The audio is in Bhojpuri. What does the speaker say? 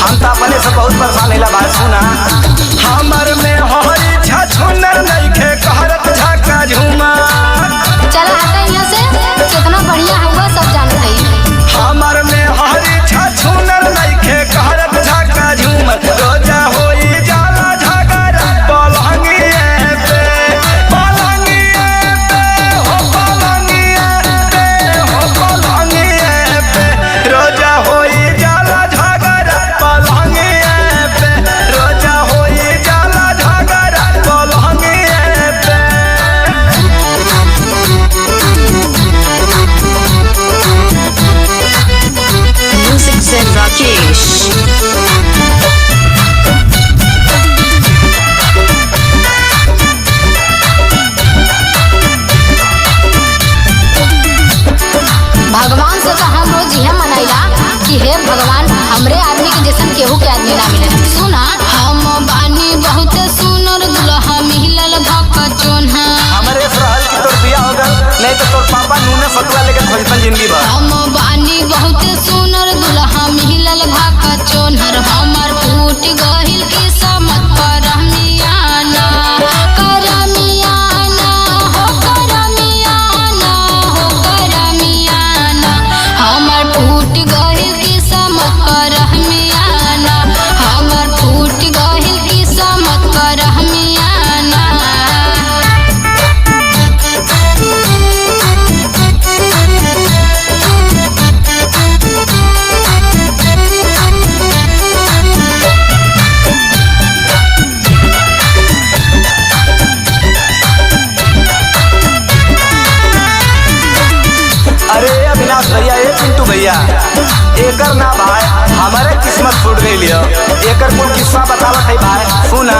हम तो अपने से बहुत परेशान है बात सुना। हमर में हरी छछुनर नइखे कहरत झाका झूमा। चल हटा यहाँ से, कितना बढ़िया हुआ सब जानत है। हमर में हरी छछुनर नइखे कहरत झाका झूमा। रोजा होई जाला झगड़ा पलंगिए पे, पलंगिए पे हो पलंगिए पे हो पलंगिए पे। रोजा होई जाला झगड़ा पलंगिए पे, रोजा होई जाला झगड़ा पलंगिए पे। Music Zen Rakesh. भगवान से तो हम रोज यह मनाइला कि हे भगवान हमरे आदमी के जैसन केहू के आदमी ना मिले। सुना हम बानी बहुत सुनर दुल्हा मिलल भक चोन्हा। हमरे रहल की तोर बिया हो गल, नहीं तो तोर पापा नूने फटुआ लेके खोजतन जिंदगी भर। हम बानी बहुत सुनर दुल्हा मिलल भक चोन्हर। हमर फूट गहिल की समत करमियाना, करमियाना हो करमियाना हो करमियाना। हमर फूट गहिल की समत करमियाना, हमर फूट गहिल की समत करमियाना। अरे अविनाश भैया, ए पिंटू भैया, एकर ना भाई हमारे किस्मत फूट गई लियो। एकर कुल किस्सा बतावत है भाई सुना।